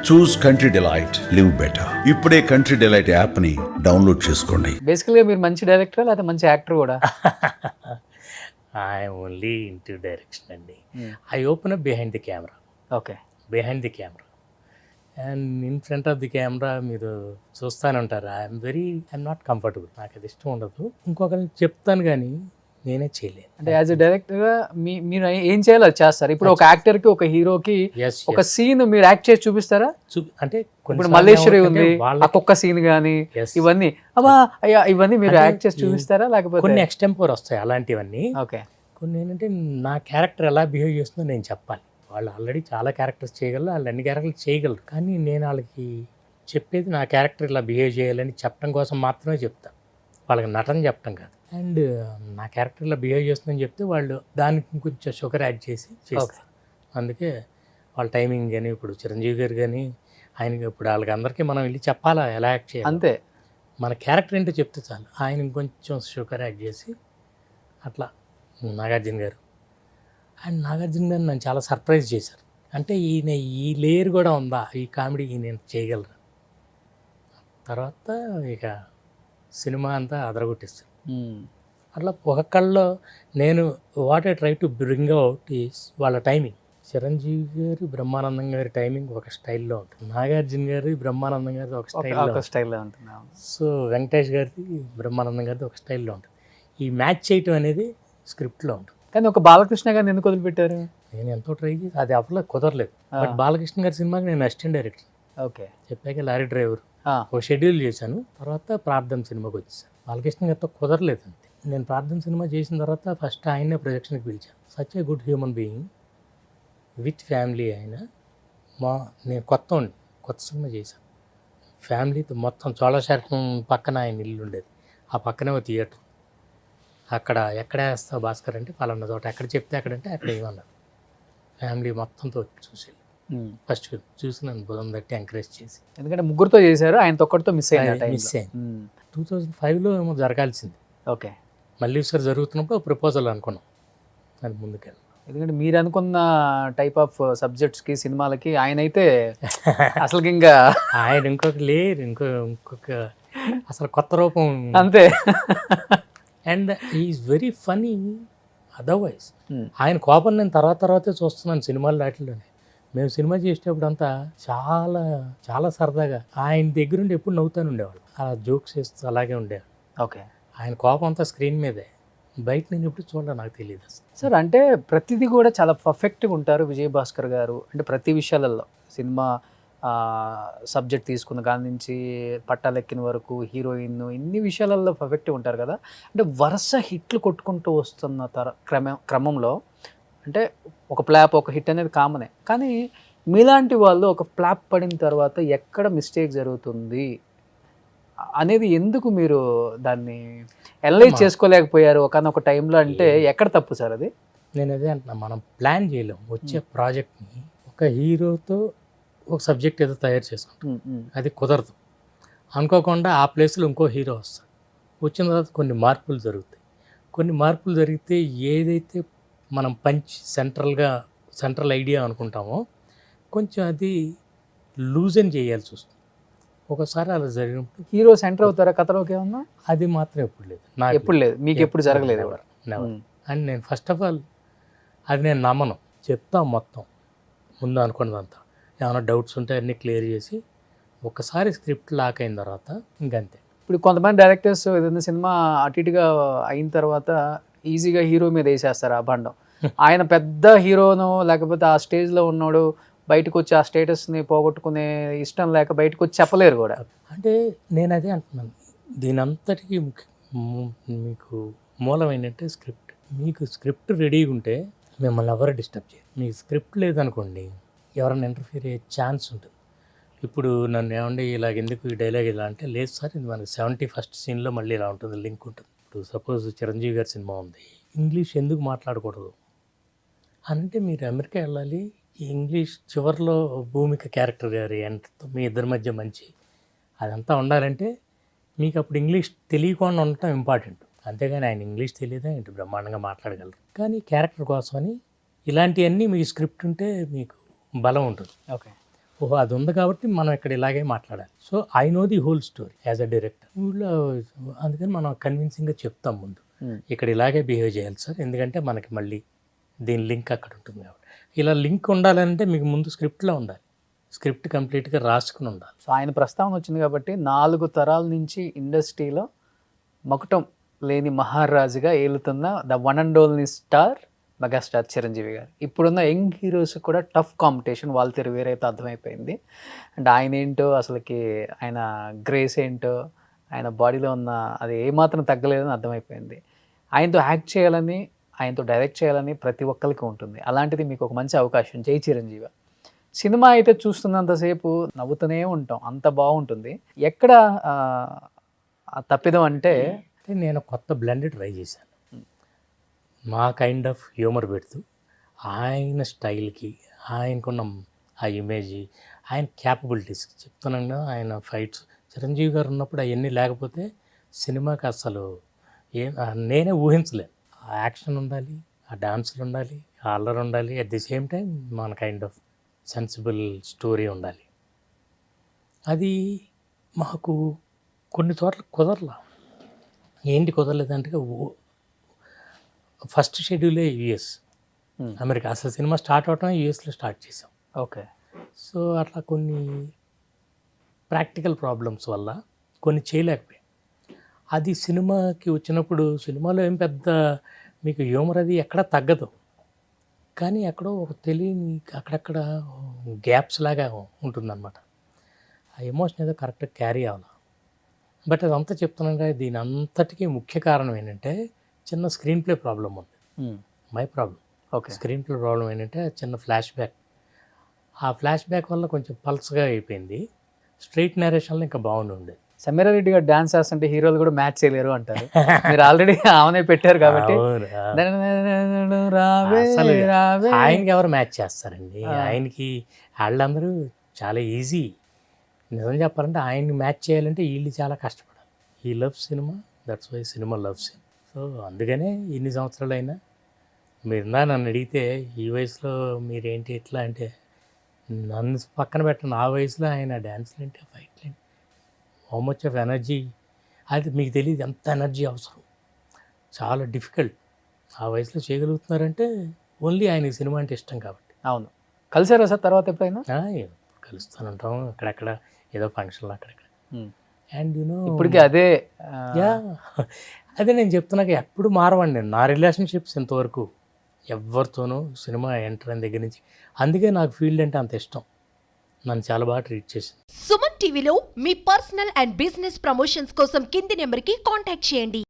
చూస్ country delight, live better. ఇప్పుడే country delight app ని download చేసుకోండి. బేసికల్గా మీరు మంచి డైరెక్టర్ లేకపోతే మంచి యాక్టర్ కూడా? ఐఎమ్ ఓన్లీ ఇంటూ డైరెక్షన్ అండి. I open up behind the camera. Okay. Behind the camera and in front of the camera మీరు చూస్తూనే ఉంటారు. I'm not comfortable. నాకు అది ఇష్టం ఉండదు. ఇంకొకరిని చెప్తాను కానీ నేనే చేయలేను. అంటే యాజ్ ఎ డైరెక్టర్గా మీరు ఏం చేయాలో అది చేస్తారు. ఇప్పుడు ఒక యాక్టర్కి ఒక హీరోకి ఒక సీన్ మీరు యాక్ట్ చేసి చూపిస్తారా? అంటే ఇప్పుడు మల్లేశ్వరి ఉంది, ఒక్కొక్క సీన్ కానీ ఇవన్నీ అబ్బా అయ్యా ఇవన్నీ మీరు యాక్ట్ చేసి చూపిస్తారా? లేకపోతే కొన్ని ఎక్స్టెంపోర్ వస్తాయి అలాంటివన్నీ. ఓకే. కొన్ని ఏంటంటే నా క్యారెక్టర్ ఎలా బిహేవ్ చేస్తుందో నేను చెప్పాలి. వాళ్ళు ఆల్రెడీ చాలా క్యారెక్టర్స్ చేయగలరు, వాళ్ళు అన్ని క్యారెక్టర్లు చేయగలరు. కానీ నేను వాళ్ళకి చెప్పేది నా క్యారెక్టర్ ఇలా బిహేవ్ చేయాలని చెప్పడం కోసం మాత్రమే చెప్తాను, వాళ్ళకి నటన చెప్పడం కాదు. అండ్ నా క్యారెక్టర్ ఇలా బిహేవ్ చేస్తుందని చెప్తే వాళ్ళు దానికి కొంచెం షుగర్ యాడ్ చేసి చేస్తారు. అందుకే వాళ్ళ టైమింగ్ కానీ ఇప్పుడు చిరంజీవి గారు కానీ ఆయనకి ఇప్పుడు వాళ్ళకి అందరికీ మనం వెళ్ళి చెప్పాలా ఎలా యాక్ట్ చేయాలి. అంతే, మన క్యారెక్టర్ ఏంటో చెప్తే చాలు. ఆయన కొంచెం షుగర్ యాడ్ చేసి అట్లా. నాగార్జున గారు నన్ను చాలా సర్ప్రైజ్ చేశారు. అంటే ఈయన ఈ లేయర్ కూడా ఉందా, ఈ కామెడీ నేను చేయగలరా. తర్వాత ఇక సినిమా అంతా అదరగొట్టేస్తాను. అట్లా ఒక్కొక్కళ్ళలో నేను what I try to bring out is వాళ్ళ టైమింగ్. చిరంజీవి గారు బ్రహ్మానందం గారి టైమింగ్ ఒక స్టైల్లో ఉంటుంది, నాగార్జున గారి బ్రహ్మానందం గారిది ఒక స్టైల్లో ఉంటుంది. సో వెంకటేష్ గారిది బ్రహ్మానందం గారిది ఒక స్టైల్లో ఉంటుంది. ఈ మ్యాచ్ చేయటం అనేది స్క్రిప్ట్లో ఉంటుంది. కానీ ఒక బాలకృష్ణ గారిని ఎందుకు వదిలిపెట్టారు? నేను ఎంతో ట్రై చేసి అది అవ్వలేదు, కుదరలేదు. బట్ బాలకృష్ణ గారి సినిమాకి నేను అసిస్టెంట్ డైరెక్టర్. ఓకే. చెప్పాక లారీ డ్రైవర్ ఒక షెడ్యూల్ చేశాను. తర్వాత ప్రార్థన సినిమాకి వచ్చేసాను. బాలకృష్ణ గారితో కుదరలేదు అంతే. నేను ప్రార్థన సినిమా చేసిన తర్వాత ఫస్ట్ ఆయన్నే ప్రొజెక్షన్కి పిలిచాను. Such a good human being with family. ఆయన నేను కొత్త సినిమా చేశాను ఫ్యామిలీతో. మొత్తం చోళశాఖం పక్కన ఆయన ఇల్లు ఉండేది, ఆ పక్కనే ఒక థియేటర్. అక్కడ ఎక్కడ వేస్తావు భాస్కర్ అంటే పలానా చోట, ఎక్కడ చెప్తే అక్కడంటే అక్కడ ఏమన్నారు. ఫ్యామిలీ మొత్తంతో చూసి ఫస్ట్ చూసి నన్ను బుధం తట్టి ఎంకరేజ్ చేసి. ఎందుకంటే ముగ్గురుతో చేశారు, ఆయనతో ఒక్కడితో మిస్ అయింది. 2005లో ఏమో జరగాల్సింది. ఓకే. మళ్ళీ ఒకసారి జరుగుతున్నప్పుడు ప్రపోజల్ అనుకున్నాం, అది ముందుకెళ్ళి. ఎందుకంటే మీరు అనుకున్న టైప్ ఆఫ్ సబ్జెక్ట్స్కి సినిమాలకి ఆయన అయితే అసలు ఇంకా ఆయన ఇంకొక లేరు, ఇంకొక అసలు కొత్త రూపం అంతే. And is very funny. Otherwise ఆయన కోపం నేను తర్వాతే చూస్తున్నాను సినిమాలు వాటిల్లోనే. మేము సినిమా చేసేటప్పుడు అంతా చాలా చాలా సరదాగా ఆయన దగ్గర ఉండి ఎప్పుడు నవ్వుతాను ఉండేవాళ్ళు, అలా జోక్స్ చేస్తూ అలాగే ఉండేవాళ్ళు. ఓకే. ఆయన కోపం అంతా స్క్రీన్ మీదే, బయట నేను ఎప్పుడు చూడాలి నాకు తెలియదు అసలు. సార్ అంటే ప్రతిదీ కూడా చాలా పర్ఫెక్ట్గా ఉంటారు విజయ్ భాస్కర్ గారు. అంటే ప్రతి విషయాలలో సినిమా సబ్జెక్ట్ తీసుకున్న కాడి నుంచి పట్టాలెక్కిన వరకు హీరోయిన్ ఇన్ని విషయాలలో పర్ఫెక్ట్గా ఉంటారు కదా. అంటే వరుస హిట్లు కొట్టుకుంటూ వస్తున్న క్రమంలో అంటే ఒక ఫ్లాప్ ఒక హిట్ అనేది కామనే, కానీ మీలాంటి వాళ్ళు ఒక ఫ్లాప్ పడిన తర్వాత ఎక్కడ మిస్టేక్ జరుగుతుంది అనేది ఎందుకు మీరు దాన్ని ఎనలైజ్ చేసుకోలేకపోయారు ఒకనొక టైంలో? అంటే ఎక్కడ తప్పు సార్ అది? నేను అదే అంటున్నా, మనం ప్లాన్ చేయలేం. వచ్చే ప్రాజెక్ట్ని ఒక హీరోతో ఒక సబ్జెక్ట్ ఏదో తయారు చేసుకుంటాం, అది కుదరదు. అనుకోకుండా ఆ ప్లేస్లో ఇంకో హీరో వస్తాడు. వచ్చిన తర్వాత కొన్ని మార్పులు జరిగితే ఏదైతే మనం సెంట్రల్ ఐడియా అనుకుంటామో కొంచెం అది లూజన్ చేయాల్సి వస్తుంది. ఒకసారి అలా జరిగినప్పుడు హీరో సెంటర్ అవుతారా కథలోకి ఏమన్నా? అది మాత్రం ఎప్పుడు లేదు, మీకు ఎప్పుడు జరగలేదు. అండ్ నేను ఫస్ట్ ఆఫ్ ఆల్ అది నేను నమ్మను. చెప్తాం మొత్తం ముందు అనుకున్నదంతా, ఏమైనా డౌట్స్ ఉంటే అన్నీ క్లియర్ చేసి ఒకసారి స్క్రిప్ట్ లాక్ అయిన తర్వాత ఇంకంతే. ఇప్పుడు కొంతమంది డైరెక్టర్స్ ఏదైనా సినిమా అటు ఇటుగా అయిన తర్వాత ఈజీగా హీరో మీద వేసేస్తారు ఆ బండం. ఆయన పెద్ద హీరోను లేకపోతే ఆ స్టేజ్లో ఉన్నాడు, బయటకు వచ్చి ఆ స్టేటస్ని పోగొట్టుకునే ఇష్టం లేక బయటకు వచ్చి చెప్పలేరు కూడా. అంటే నేను అదే అంటున్నాను, దీని అంతటికీ మీకు మూలం ఏంటంటే స్క్రిప్ట్. మీకు స్క్రిప్ట్ రెడీగా ఉంటే మిమ్మల్ని ఎవరు డిస్టర్బ్ చేయరు. మీకు స్క్రిప్ట్ లేదనుకోండి ఎవరైనా ఇంటర్ఫియర్ అయ్యే ఛాన్స్ ఉంటుంది. ఇప్పుడు నన్ను ఏమంటే ఇలాగ ఎందుకు ఈ డైలాగ్ ఇలా అంటే, లేదు సార్ ఇది మనకి 71st సీన్లో మళ్ళీ ఇలా ఉంటుంది, లింక్ ఉంటుంది. ఇప్పుడు సపోజ్ చిరంజీవి గారి సినిమా ఉంది, ఇంగ్లీష్ ఎందుకు మాట్లాడకూడదు అంటే మీరు అమెరికా వెళ్ళాలి, ఈ ఇంగ్లీష్ చివరిలో భూమిక క్యారెక్టర్ గారి ఎంతో మీ ఇద్దరి మధ్య మంచి అదంతా ఉండాలంటే మీకు అప్పుడు ఇంగ్లీష్ తెలియకుండా ఉండటం ఇంపార్టెంట్. అంతేగాని ఆయన ఇంగ్లీష్ తెలియదా ఏంటి, బ్రహ్మాండంగా మాట్లాడగలరు. కానీ క్యారెక్టర్ కోసమని ఇలాంటివన్నీ మీకు స్క్రిప్ట్ ఉంటే మీకు బలం ఉంటుంది. ఓకే. ఓహో అది ఉంది కాబట్టి మనం ఇక్కడ ఇలాగే మాట్లాడాలి. So I know the whole story as a director. ఊళ్ళో అందుకని మనం కన్విన్సింగ్గా చెప్తాం ముందు ఇక్కడ ఇలాగే బిహేవ్ చేయాలి సార్, ఎందుకంటే మనకి మళ్ళీ దీని లింక్ అక్కడ ఉంటుంది కాబట్టి. ఇలా లింక్ ఉండాలంటే మీకు ముందు స్క్రిప్ట్లో ఉండాలి, స్క్రిప్ట్ కంప్లీట్గా రాసుకుని ఉండాలి. సో ఆయన ప్రస్తావన వచ్చింది కాబట్టి 4 తరాల నుంచి ఇండస్ట్రీలో మకుటం లేని మహారాజుగా ఏలుతున్న the one and only star megastar Chiranjeevi garu. ఇప్పుడున్న యంగ్ హీరోస్ కూడా టఫ్ కాంపిటీషన్, వాళ్ళ తీరు వేరైతే అర్థమైపోయింది. అండ్ ఆయన ఏంటో అసలుకి ఆయన గ్రేస్ ఏంటో, ఆయన బాడీలో ఉన్న అది ఏమాత్రం తగ్గలేదని అర్థమైపోయింది. ఆయనతో యాక్ట్ చేయాలని, ఆయనతో డైరెక్ట్ చేయాలని ప్రతి ఒక్కరికి ఉంటుంది. అలాంటిది మీకు ఒక మంచి అవకాశం, జై చిరంజీవి. సినిమా అయితే చూస్తున్నంతసేపు నవ్వుతూనే ఉంటాం, అంత బాగుంటుంది. ఎక్కడ తప్పిదం అంటే నేను కొత్త బ్లెండ్ ట్రై చేశాను, మా కైండ్ ఆఫ్ హ్యూమర్ పెడుతూ ఆయన స్టైల్కి, ఆయనకున్న ఆ ఇమేజ్, ఆయన క్యాపబిలిటీస్ చెప్తున్నాను కదా. ఆయన ఫైట్స్ చిరంజీవి గారు ఉన్నప్పుడు అవన్నీ లేకపోతే సినిమాకి అసలు నేనే ఊహించలేను. ఆ యాక్షన్ ఉండాలి, ఆ డాన్సులు ఉండాలి, ఆ అల్లరి ఉండాలి, అట్ ది సేమ్ టైం మన కైండ్ ఆఫ్ సెన్సిబుల్ స్టోరీ ఉండాలి. అది మాకు కొన్ని చోట్ల కుదరలా. ఏంటి కుదరలేదంటే ఫస్ట్ షెడ్యూలే యుఎస్, అమెరికా. అసలు సినిమా స్టార్ట్ అవటం యుఎస్లో స్టార్ట్ చేసాం. ఓకే. సో అట్లా కొన్ని ప్రాక్టికల్ ప్రాబ్లమ్స్ వల్ల కొన్ని చేయలేకపోయాం. అది సినిమాకి వచ్చినప్పుడు సినిమాలో ఏం పెద్ద మీకు హ్యూమర్ అది ఎక్కడ తగ్గదు, కానీ ఎక్కడో ఒక తెలియని అక్కడక్కడ గ్యాప్స్ లాగా ఉంటుందన్నమాట. ఆ ఎమోషన్ ఏదో కరెక్ట్గా క్యారీ అవ్వాలి. బట్ అదంతా చెప్తున్నాగా, దీని అంతటికీ ముఖ్య కారణం ఏంటంటే చిన్న స్క్రీన్ ప్లే ప్రాబ్లం ఉంది. My problem. Okay. Screen play problem ఏంటంటే చిన్న ఫ్లాష్ బ్యాక్, ఆ ఫ్లాష్ బ్యాక్ వల్ల కొంచెం పల్స్గా అయిపోయింది. స్ట్రైట్ నేరేషన్లో ఇంకా బాగుంది. సమీరారెడ్డి గారు డాన్స్ చేస్తుంటే హీరోలు కూడా మ్యాచ్ చేయలేరు అంటారు. మీరు ఆల్రెడీ ఆమెనే పెట్టారు కాబట్టి అసలు ఆయనకి ఎవరు మ్యాచ్ చేస్తారండి? ఆయనకి వాళ్ళందరూ చాలా ఈజీ. నిజం చెప్పాలంటే ఆయన్ని మ్యాచ్ చేయాలంటే వీళ్ళు చాలా కష్టపడాలి. ఈ love cinema, that's why cinema loves him. So అందుకనే ఇన్ని సంవత్సరాలైనా మీరు నన్ను అడిగితే ఈ వయసులో మీరేంటి ఎట్లా అంటే, నన్ను పక్కన పెట్టిన ఆ వయసులో ఆయన డ్యాన్స్లు ఏంటి, ఫైట్లు ఏంటి, హౌ మచ్ ఆఫ్ ఎనర్జీ, అది మీకు తెలియదు ఎంత ఎనర్జీ అవసరం. చాలా డిఫికల్ట్. ఆ వయసులో చేయగలుగుతున్నారంటే ఓన్లీ ఆయనకి సినిమా అంటే ఇష్టం కాబట్టి. అవును. కలిసారా సార్ తర్వాత ఎప్పుడైనా? కలుస్తూనే ఉంటాం అక్కడక్కడ, ఏదో ఫంక్షన్లు అక్కడక్కడ. అండ్ ఇప్పటికీ అదే అదే నేను చెప్తున్నాక ఎప్పుడు మారవండి నా రిలేషన్షిప్స్ ఇంతవరకు ఎవరితోనూ. సినిమా ఎంటర్ అయిన దగ్గర నుంచి, అందుకే నాకు ఫీల్డ్ అంటే అంత ఇష్టం. నన్ను చాలా బాగా ట్రీట్ చేసింది. సుమన్ టీవీలో మీ పర్సనల్ అండ్ బిజినెస్ ప్రమోషన్స్ కోసం కింది నెంబర్కి కాంటాక్ట్ చేయండి.